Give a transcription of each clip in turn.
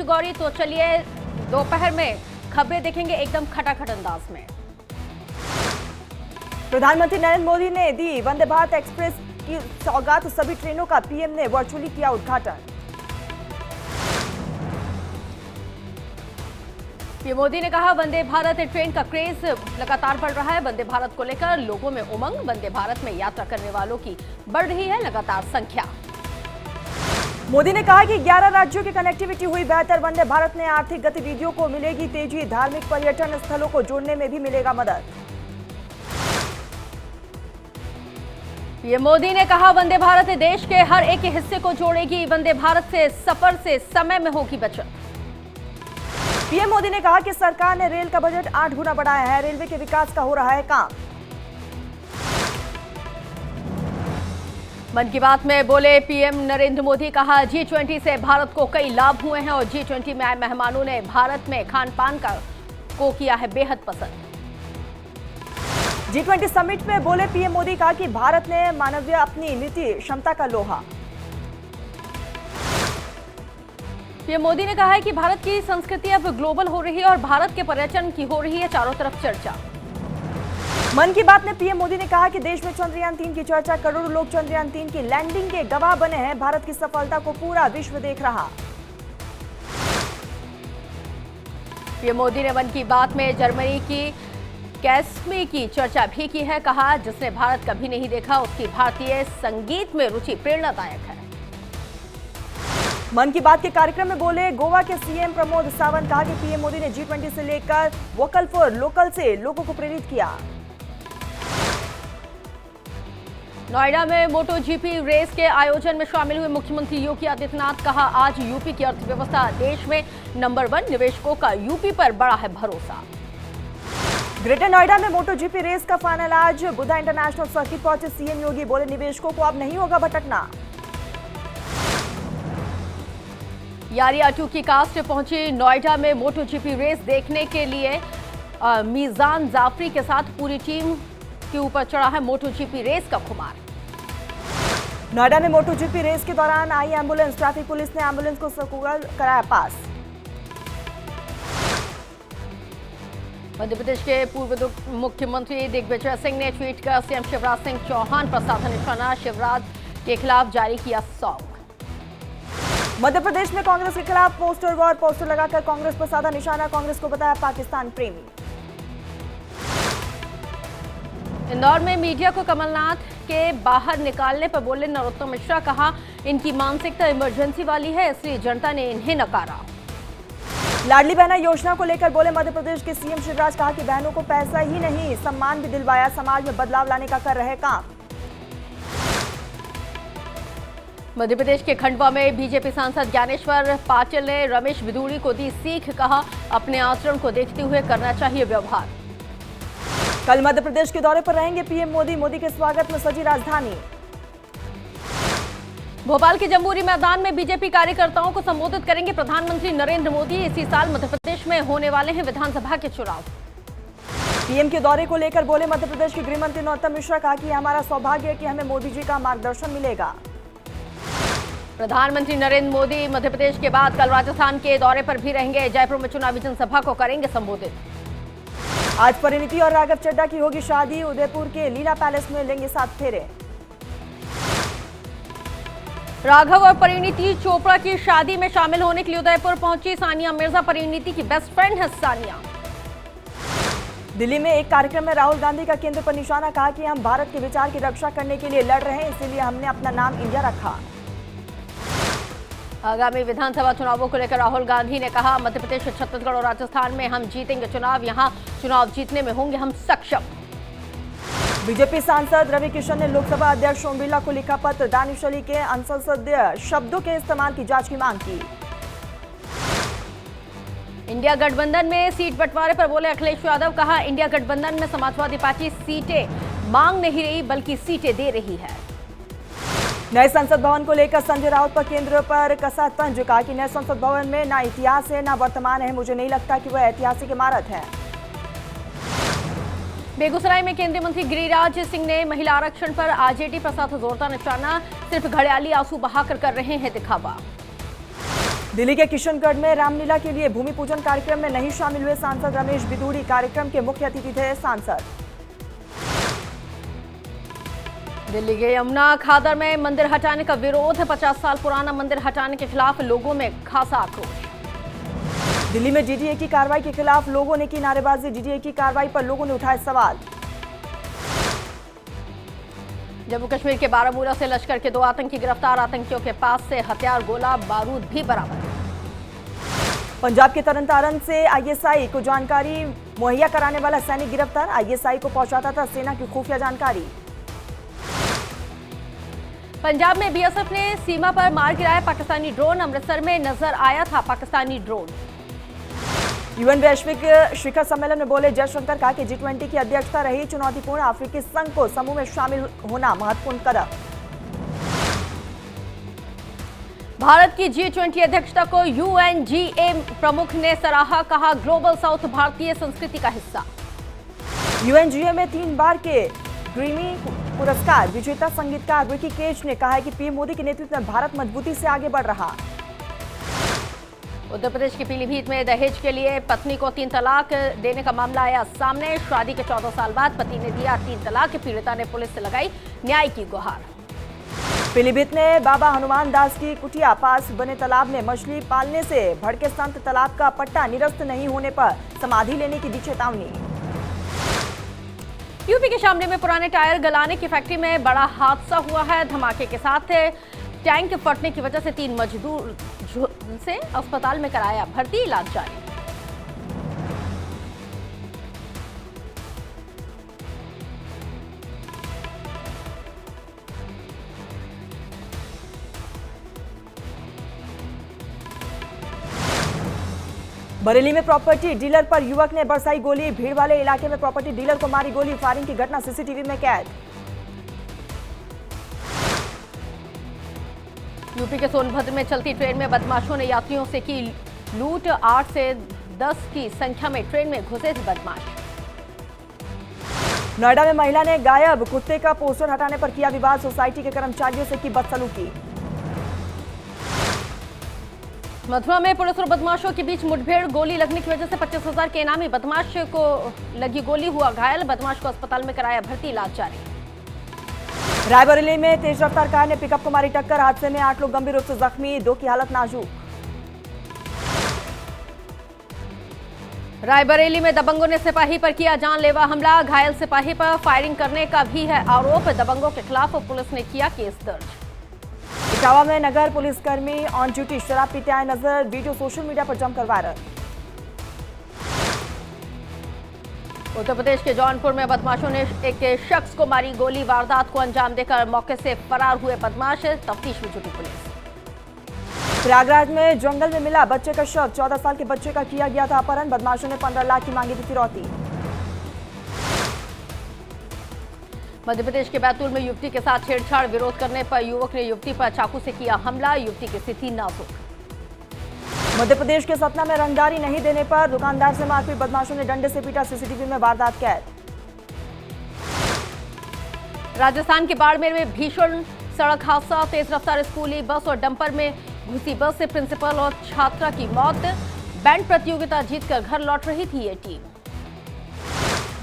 पुष्ट गौरी। तो चलिए दोपहर में खबरें देखेंगे एकदम खटाखट अंदाज में। प्रधानमंत्री नरेंद्र मोदी ने दी वंदे भारत एक्सप्रेस की सौगात, सभी ट्रेनों का पीएम ने वर्चुअली किया उद्घाटन। पीएम मोदी ने कहा वंदे भारत ट्रेन का क्रेज लगातार बढ़ रहा है। वंदे भारत को लेकर लोगों में उमंग, वंदे भारत में यात्रा करने वालों की बढ़ रही है लगातार संख्या। मोदी ने कहा कि 11 राज्यों की कनेक्टिविटी हुई बेहतर, वंदे भारत ने आर्थिक गतिविधियों को मिलेगी तेजी, धार्मिक पर्यटन स्थलों को जोड़ने में भी मिलेगा मदद। पीएम मोदी ने कहा वंदे भारत देश के हर एक हिस्से को जोड़ेगी, वंदे भारत से सफर से समय में होगी बचत। पीएम मोदी ने कहा कि सरकार ने रेल का बजट 8 गुना बढ़ाया है, रेलवे के विकास का हो रहा है काम। मन की बात में बोले पीएम नरेंद्र मोदी, कहा G20 से भारत को कई लाभ हुए हैं और G20 में आए मेहमानों ने भारत में खान पान को किया है बेहद पसंद। G20 समिट में बोले पीएम मोदी, कहा कि भारत ने मानवीय अपनी नीति क्षमता का लोहा। पीएम मोदी ने कहा है कि भारत की संस्कृति अब ग्लोबल हो रही है और भारत के पर्यटन की हो रही है चारों तरफ चर्चा। मन की बात में पीएम मोदी ने कहा कि देश में चंद्रयान 3 की चर्चा, करोड़ों लोग चंद्रयान 3 की लैंडिंग के गवाह बने हैं, भारत की सफलता को पूरा विश्व देख रहा। पीएम मोदी ने मन की बात में जर्मनी की कैस्मी की चर्चा भी की है, कहा जिसने भारत कभी नहीं देखा उसकी भारतीय संगीत में रुचि प्रेरणादायक है। मन की बात के कार्यक्रम में बोले गोवा के सीएम प्रमोद सावंत, कहा कि पीएम मोदी ने G20 से लेकर वोकल फॉर लोकल से लोगों को प्रेरित किया। नोएडा में मोटो जीपी रेस के आयोजन में शामिल हुए मुख्यमंत्री योगी आदित्यनाथ, कहा आज यूपी की अर्थव्यवस्था देश में नंबर 1, निवेशकों का यूपी पर बड़ा है भरोसा। ग्रेटर नोएडा में मोटो जीपी रेस का फाइनल आज बुधा इंटरनेशनल सर्किट पहुंचे सीएम योगी, बोले निवेशकों को अब नहीं होगा भटकना। यारिया 2 की कास्ट पहुंची नोएडा में मोटो जीपी रेस देखने के लिए मीजान जाफरी के साथ पूरी टीम के ऊपर चढ़ा है मोटो जीपी रेस का खुमार। नोएडा में मोटो जीपी रेस के दौरान आई एम्बुलेंस, ट्रैफिक पुलिस ने एम्बुलेंस को सर्कुलर कराया पास। मध्य प्रदेश के पूर्व मुख्यमंत्री दिग्विजय सिंह ने ट्वीट कर सीएम शिवराज सिंह चौहान पर साधा निशाना, शिवराज के खिलाफ जारी किया सॉन्ग। मध्य प्रदेश में कांग्रेस के खिलाफ पोस्टर वॉर, पोस्टर लगाकर कांग्रेस पर साधा निशाना, कांग्रेस को बताया पाकिस्तान प्रेमी। इंदौर में मीडिया को कमलनाथ के बाहर निकालने पर बोले नरोत्तम मिश्रा, कहा इनकी मानसिकता इमरजेंसी वाली है इसलिए जनता ने इन्हें नकारा। लाडली बहना योजना को लेकर बोले मध्य प्रदेश के सीएम शिवराज, कहा कि बहनों को पैसा ही नहीं सम्मान भी दिलवाया, समाज में बदलाव लाने का कर रहे काम। मध्य प्रदेश के खंडवा में बीजेपी सांसद ज्ञानेश्वर पाटिल ने रमेश बिधूड़ी को दी सीख, कहा अपने आचरण को देखते हुए करना चाहिए व्यवहार। कल मध्य प्रदेश के दौरे पर रहेंगे पीएम मोदी, मोदी के स्वागत में सजी राजधानी। भोपाल के जम्बूरी मैदान में बीजेपी कार्यकर्ताओं को संबोधित करेंगे प्रधानमंत्री नरेंद्र मोदी। इसी साल मध्य प्रदेश में होने वाले हैं विधानसभा के चुनाव। पीएम के दौरे को लेकर बोले मध्य प्रदेश के गृह मंत्री नरोत्तम मिश्रा, कहा कि हमारा सौभाग्य है कि हमें मोदी जी का मार्गदर्शन मिलेगा। प्रधानमंत्री नरेंद्र मोदी मध्य प्रदेश के बाद कल राजस्थान के दौरे पर भी रहेंगे, जयपुर में चुनावी जनसभा को करेंगे संबोधित। आज परिणीति और राघव चड्ढा की होगी शादी, उदयपुर के लीला पैलेस में लेंगे 7 फेरे। राघव और परिणीति चोपड़ा की शादी में शामिल होने के लिए उदयपुर पहुंची सानिया मिर्जा, परिणीति की बेस्ट फ्रेंड है सानिया। दिल्ली में एक कार्यक्रम में राहुल गांधी का केंद्र पर निशाना, कहा कि हम भारत के विचार की रक्षा करने के लिए लड़ रहे हैं, इसीलिए हमने अपना नाम इंडिया रखा। आगामी विधानसभा चुनावों को लेकर राहुल गांधी ने कहा मध्य प्रदेश, छत्तीसगढ़ और राजस्थान में हम जीतेंगे चुनाव, यहां चुनाव जीतने में होंगे हम सक्षम। बीजेपी सांसद रवि किशन ने लोकसभा अध्यक्ष ओम बिरला को लिखा पत्र, दानिश अली के असंसदीय शब्दों के इस्तेमाल की जांच की मांग की। इंडिया गठबंधन में सीट बंटवारे पर बोले अखिलेश यादव, कहा इंडिया गठबंधन में समाजवादी पार्टी सीटें मांग नहीं रही बल्कि सीटें दे रही है। नए संसद भवन को लेकर संजय राउत पर केंद्र पर कसा तंज, कहा कि नए संसद भवन में ना इतिहास है ना वर्तमान है, मुझे नहीं लगता कि वह ऐतिहासिक इमारत है। बेगूसराय में केंद्रीय मंत्री गिरिराज सिंह ने महिला आरक्षण पर आरजेडी पर साधा जोरदार निशाना, सिर्फ घड़ियाली आंसू बहाकर कर रहे हैं दिखावा। दिल्ली के किशनगढ़ में रामलीला के लिए भूमि पूजन कार्यक्रम में नहीं शामिल हुए सांसद रमेश बिधूड़ी। कार्यक्रम के मुख्य अतिथि थे सांसद। दिल्ली के यमुना खादर में मंदिर हटाने का विरोध। 50 साल पुराना मंदिर हटाने के खिलाफ लोगों में खासा आक्रोश। दिल्ली में डीडीए की कार्रवाई के खिलाफ लोगों ने की नारेबाजी। डीडीए की कार्रवाई पर लोगों ने उठाए सवाल। जम्मू कश्मीर के बारामूला से लश्कर के 2 आतंकी गिरफ्तार। आतंकियों के पास से हथियार, गोला बारूद भी बरामद। पंजाब के तरनतारन से आईएसआई को जानकारी मुहैया कराने वाला सैनिक गिरफ्तार। आईएसआई को पहुंचाता था सेना की खुफिया जानकारी। पंजाब में बीएसएफ ने सीमा पर मार गिराया पाकिस्तानी ड्रोन। अमृतसर में नजर आया था पाकिस्तानी ड्रोन। यूएन वैश्विक शिखर सम्मेलन में बोले जयशंकर, कहा कि G20 की अध्यक्षता रही चुनौतीपूर्ण। अफ्रीकी संघ को समूह में शामिल होना महत्वपूर्ण कदम। भारत की G20 अध्यक्षता को UNGA प्रमुख ने सराहा। कहा, ग्लोबल साउथ भारतीय संस्कृति का हिस्सा। UNGA में 3 बार के ग्रैमी पुरस्कार विजेता संगीतकार रिकी केज ने कहा है कि पीएम मोदी के नेतृत्व में भारत मजबूती से आगे बढ़ रहा। उत्तर प्रदेश के पीलीभीत में दहेज के लिए पत्नी को 3 तलाक देने का मामला आया सामने। शादी के 14 साल बाद पति ने दिया 3 तलाक। पीड़िता ने पुलिस से लगाई न्याय की गुहार। पीलीभीत में बाबा हनुमान दास की कुटिया पास बने तालाब में मछली पालने से भड़के संत। तालाब का पट्टा निरस्त नहीं होने पर समाधि लेने की दी चेतावनी। यूपी के शामली में पुराने टायर गलाने की फैक्ट्री में बड़ा हादसा हुआ है। धमाके के साथ टैंक फटने की वजह से 3 मजदूर से अस्पताल में कराया भर्ती, इलाज जारी। बरेली में प्रॉपर्टी डीलर पर युवक ने बरसाई गोली। भीड़ वाले इलाके में प्रॉपर्टी डीलर को मारी गोली। फायरिंग की घटना सीसीटीवी में कैद। यूपी के सोनभद्र में चलती ट्रेन में बदमाशों ने यात्रियों से की लूट। 8 से 10 की संख्या में ट्रेन में घुसे थे बदमाश। नोएडा में महिला ने गायब कुत्ते का पोस्टर हटाने पर किया विवाद। सोसाइटी के कर्मचारियों से की बदसलूकी। मथुरा में पुलिस और बदमाशों के बीच मुठभेड़। गोली लगने की वजह से 25,000 के इनामी बदमाश को लगी गोली, हुआ घायल। बदमाश को अस्पताल में कराया भर्ती, इलाज जारी। रायबरेली में तेज रफ्तार कार ने पिकअप को मारी टक्कर। हादसे में 8 लोग गंभीर रूप से जख्मी, 2 की हालत नाजुक। रायबरेली में दबंगों ने सिपाही पर किया जानलेवा हमला। घायल सिपाही पर फायरिंग करने का भी है आरोप। दबंगों के खिलाफ पुलिस ने किया केस दर्ज। इटावा में नगर पुलिसकर्मी ऑन ड्यूटी शराब पीते आए नजर। वीडियो सोशल मीडिया पर जमकर वायरल। उत्तर प्रदेश के जौनपुर में बदमाशों ने एक शख्स को मारी गोली। वारदात को अंजाम देकर मौके से फरार हुए बदमाश। तफ्तीश में जुटी पुलिस। प्रयागराज में जंगल में मिला बच्चे का शव। 14 साल के बच्चे का किया गया था अपहरण। बदमाशों ने 15 लाख की मांगी थी फिरौती। मध्य प्रदेश के बैतूल में युवती के साथ छेड़छाड़। विरोध करने पर युवक ने युवती पर चाकू से किया हमला। युवती की स्थिति नाजुक। मध्य प्रदेश के सतना में रंगदारी नहीं देने पर दुकानदार से मारपीट। बदमाशों ने डंडे से पीटा। सीसीटीवी में वारदात कैद। राजस्थान के बाड़मेर में भीषण सड़क हादसा। तेज रफ्तार स्कूली बस और डंपर में घुसी बस से प्रिंसिपल और छात्रा की मौत। बैंड प्रतियोगिता जीतकर घर लौट रही थी ये टीम।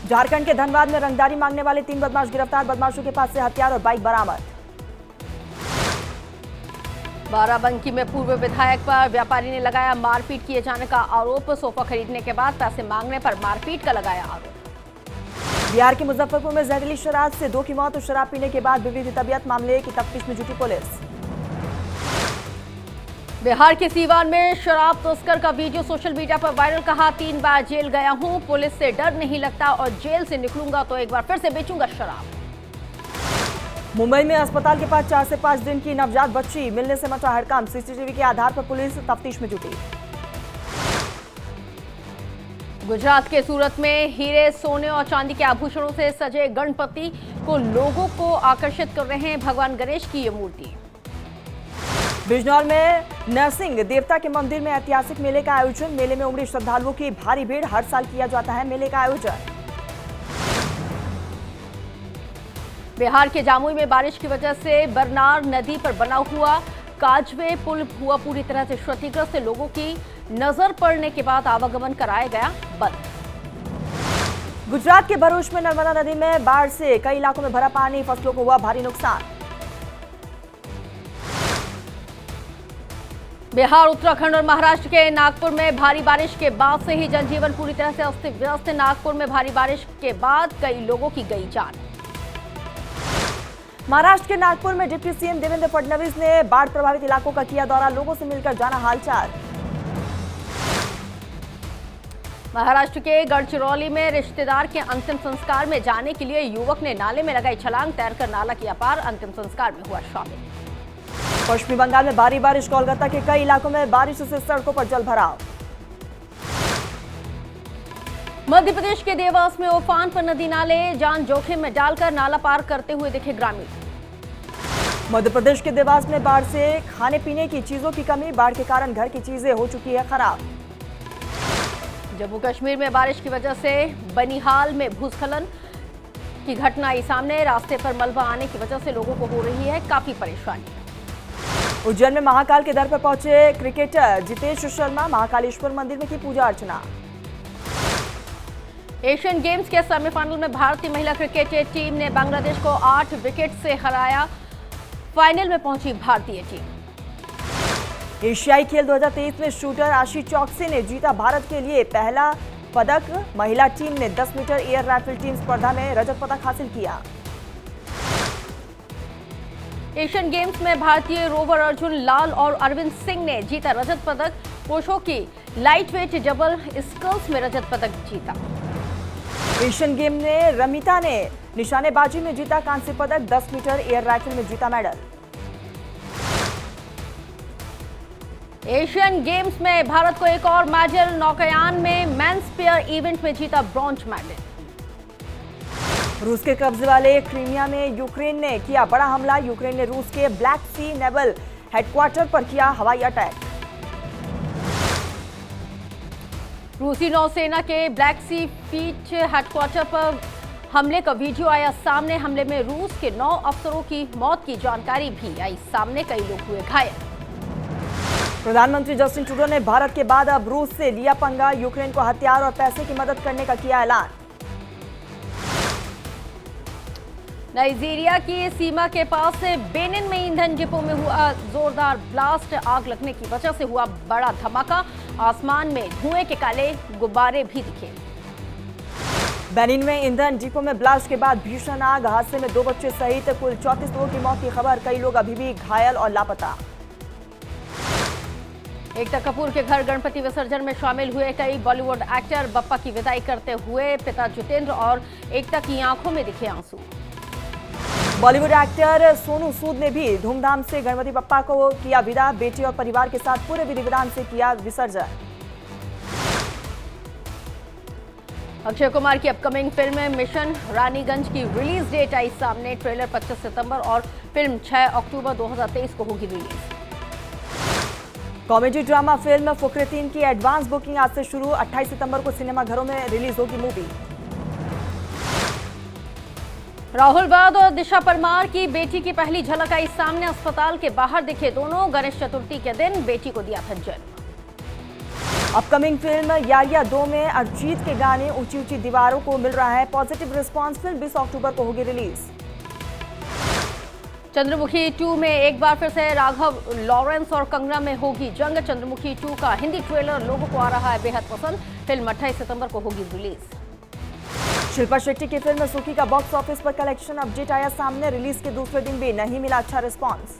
झारखंड के धनबाद में रंगदारी मांगने वाले 3 बदमाश गिरफ्तार। बदमाशों के पास से हथियार और बाइक बरामद। बाराबंकी में पूर्व विधायक पर व्यापारी ने लगाया मारपीट किए जाने का आरोप। सोफा खरीदने के बाद पैसे मांगने पर मारपीट का लगाया आरोप। बिहार के मुजफ्फरपुर में जहरीली शराब से 2 की मौत और शराब पीने के बाद बिगड़ी थी तबीयत। मामले की तफ्तीश में जुटी पुलिस। बिहार के सीवान में शराब तस्कर का वीडियो सोशल मीडिया पर वायरल। कहा, 3 बार जेल गया हूं, पुलिस से डर नहीं लगता और जेल से निकलूंगा तो एक बार फिर से बेचूंगा शराब। मुंबई में अस्पताल के पास 4 से 5 दिन की नवजात बच्ची मिलने से मचा हड़कंप। सीसीटीवी के आधार पर पुलिस तफ्तीश में जुटी। गुजरात के सूरत में हीरे, सोने और चांदी के आभूषणों से सजे गणपति को लोगों को आकर्षित कर रहे हैं भगवान गणेश की ये मूर्ति। बिजनौर में नरसिंह देवता के मंदिर में ऐतिहासिक मेले का आयोजन। मेले में उमड़ी श्रद्धालुओं की भारी भीड़। हर साल किया जाता है मेले का आयोजन। बिहार के जामुई में बारिश की वजह से बरनार नदी पर बना हुआ काजवे पुल हुआ पूरी तरह से क्षतिग्रस्त, लोगों की नजर पड़ने के बाद आवागमन कराया गया बंद। गुजरात के भरूच में नर्मदा नदी में बाढ़ से कई इलाकों में भरा पानी, फसलों को हुआ भारी नुकसान। बिहार, उत्तराखंड और महाराष्ट्र के नागपुर में भारी बारिश के बाद से ही जनजीवन पूरी तरह से अस्त व्यस्त। नागपुर में भारी बारिश के बाद कई लोगों की गई जान। महाराष्ट्र के नागपुर में डिप्टी सीएम देवेंद्र फडणवीस ने बाढ़ प्रभावित इलाकों का किया दौरा, लोगों से मिलकर जाना हालचाल। महाराष्ट्र के गढ़चिरौली में रिश्तेदार के अंतिम संस्कार में जाने के लिए युवक ने नाले में लगाई छलांग, तैरकर नाला किया पार, अंतिम संस्कार में हुआ शामिल। पश्चिमी बंगाल में भारी बारिश, कोलकाता के कई इलाकों में बारिश से सड़कों पर जल भराव। मध्य प्रदेश के देवास में उफान पर नदी नाले जान जोखिम में डालकर नाला पार करते हुए दिखे ग्रामीण। मध्य प्रदेश के देवास में बाढ़ से खाने पीने की चीजों की कमी, बाढ़ के कारण घर की चीजें हो चुकी है खराब। जम्मू कश्मीर में बारिश की वजह से बनिहाल में भूस्खलन की घटना आई सामने, रास्ते पर मलबा आने की वजह से लोगों को हो रही है काफी परेशानी। उज्जैन में महाकाल के दर पर पहुंचे क्रिकेटर जितेश शर्मा, महाकालेश्वर मंदिर में की पूजा अर्चना। एशियन गेम्स के सेमीफाइनल में भारतीय महिला क्रिकेट टीम ने बांग्लादेश को 8 विकेट से हराया, फाइनल में पहुंची भारतीय टीम। एशियाई खेल 2023 में शूटर आशी चौकसी ने जीता भारत के लिए पहला पदक, महिला टीम ने 10 मीटर एयर राइफल टीम स्पर्धा में रजत पदक हासिल किया। एशियन गेम्स में भारतीय रोवर अर्जुन लाल और अरविंद सिंह ने जीता रजत पदक, पुरुषों की लाइटवेट डबल स्कल्स में रजत पदक जीता। एशियन गेम में रमिता ने निशानेबाजी में जीता कांस्य पदक, 10 मीटर एयर राइफल में जीता मेडल। एशियन गेम्स में भारत को एक और मेडल, नौकायान में मेंस पेयर इवेंट में जीता ब्रॉन्ज मेडल। रूस के कब्जे वाले क्रीमिया में यूक्रेन ने किया बड़ा हमला, यूक्रेन ने रूस के ब्लैक सी नेवल हेडक्वार्टर पर किया हवाई अटैक। रूसी नौसेना के ब्लैक सी फ्लीट हेडक्वार्टर पर हमले का वीडियो आया सामने, हमले में रूस के 9 अफसरों की मौत की जानकारी भी आई सामने, कई लोग हुए घायल। प्रधानमंत्री जस्टिन ट्रूडो ने भारत के बाद अब रूस से लिया पंगा, यूक्रेन को हथियार और पैसे की मदद करने का किया ऐलान। नाइजीरिया की सीमा के पास से बेनिन में ईंधन डिपो में हुआ जोरदार ब्लास्ट, आग लगने की वजह से हुआ बड़ा धमाका, आसमान में धुएं के काले गुब्बारे भी दिखे। बेनिन में ईंधन डिपो में ब्लास्ट के बाद भीषण आग, हादसे में 2 बच्चे सहित कुल 34 लोगों की मौत की खबर, कई लोग अभी भी घायल और लापता। एकता कपूर के घर गणपति विसर्जन में शामिल हुए कई बॉलीवुड एक्टर, बप्पा की विदाई करते हुए पिता जितेंद्र और एकता की आंखों में दिखे आंसू। बॉलीवुड एक्टर सोनू सूद ने भी धूमधाम से गणपति बप्पा को किया विदा, बेटी और परिवार के साथ पूरे विधि विधान से किया विसर्जन। अक्षय कुमार की अपकमिंग फिल्म मिशन रानीगंज की रिलीज डेट आई सामने, ट्रेलर 25 सितंबर और फिल्म 6 अक्टूबर 2023 को होगी रिलीज। कॉमेडी ड्रामा फिल्म फुकरे-3 की एडवांस बुकिंग आज से शुरू, 28 सितंबर को सिनेमाघरों में रिलीज होगी मूवी। राहुल वैद और दिशा परमार की बेटी की पहली झलक आई सामने, अस्पताल के बाहर दिखे दोनों, गणेश चतुर्थी के दिन बेटी को दिया था जन्म। अपकमिंग फिल्म यारिया 2 में अरिजीत के गाने ऊंची ऊंची दीवारों को मिल रहा है पॉजिटिव रिस्पांस, फिल्म 20 अक्टूबर को होगी रिलीज। चंद्रमुखी 2 में एक बार फिर से राघव लॉरेंस और कंगना में होगी जंग, चंद्रमुखी 2 का हिंदी ट्रेलर लोगों को आ रहा है बेहद पसंद, फिल्म 28 सितंबर को होगी रिलीज। शिल्पा शेट्टी की फिल्म सुखी का बॉक्स ऑफिस पर कलेक्शन अपडेट आया सामने, रिलीज के दूसरे दिन भी नहीं मिला अच्छा रिस्पांस।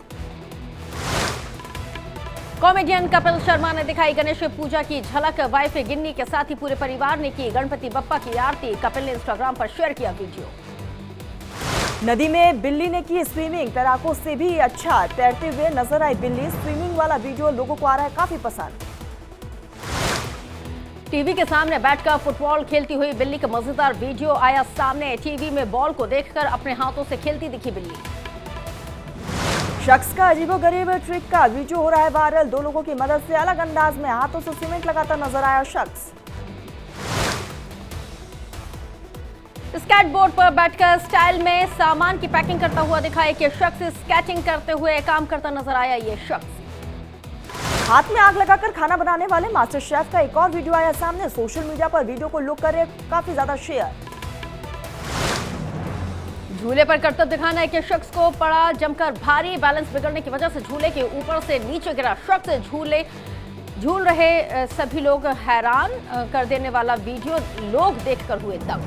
कॉमेडियन कपिल शर्मा ने दिखाई गणेश पूजा की झलक, वाइफ गिन्नी के साथ ही पूरे परिवार ने की गणपति बप्पा की आरती, कपिल ने इंस्टाग्राम पर शेयर किया वीडियो। नदी में बिल्ली ने की स्विमिंग, तैराकों से भी अच्छा तैरते हुए नजर आई बिल्ली, स्विमिंग वाला वीडियो लोगों को आ रहा है काफी पसंद। टीवी के सामने बैठकर फुटबॉल खेलती हुई बिल्ली का मजेदार वीडियो आया सामने, टीवी में बॉल को देखकर अपने हाथों से खेलती दिखी बिल्ली। शख्स का अजीबोगरीब ट्रिक का वीडियो हो रहा है वायरल, 2 लोगों की मदद से अलग अंदाज में हाथों से सीमेंट लगाता नजर आया शख्स। स्केटबोर्ड पर बैठकर स्टाइल में सामान की पैकिंग करता हुआ दिखा एक शख्स स्केटिंग करते हुए काम करता नजर आया। ये शख्स हाथ में आग लगाकर खाना बनाने वाले मास्टर शेफ का एक और वीडियो आया सामने। सोशल मीडिया पर वीडियो को लोग कर रहे काफी ज्यादा शेयर। झूले पर करतब दिखाना एक शख्स को पड़ा जमकर भारी। बैलेंस बिगड़ने की वजह से झूले के ऊपर से नीचे गिरा शख्स। झूल रहे सभी लोग हैरान कर देने वाला वीडियो लोग देखकर हुए दंग।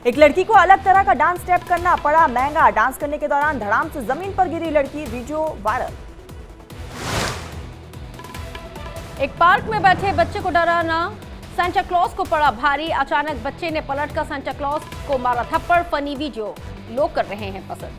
एक लड़की को अलग तरह का डांस स्टेप करना पड़ा महंगा। डांस करने के दौरान धड़ाम से जमीन पर गिरी लड़की, वीडियो वायरल। एक पार्क में बैठे बच्चे को डराना सांता क्लॉज को पड़ा भारी। अचानक बच्चे ने पलटकर सांता क्लॉज को मारा थप्पड़। फनी वीडियो लोग कर रहे हैं पसंद।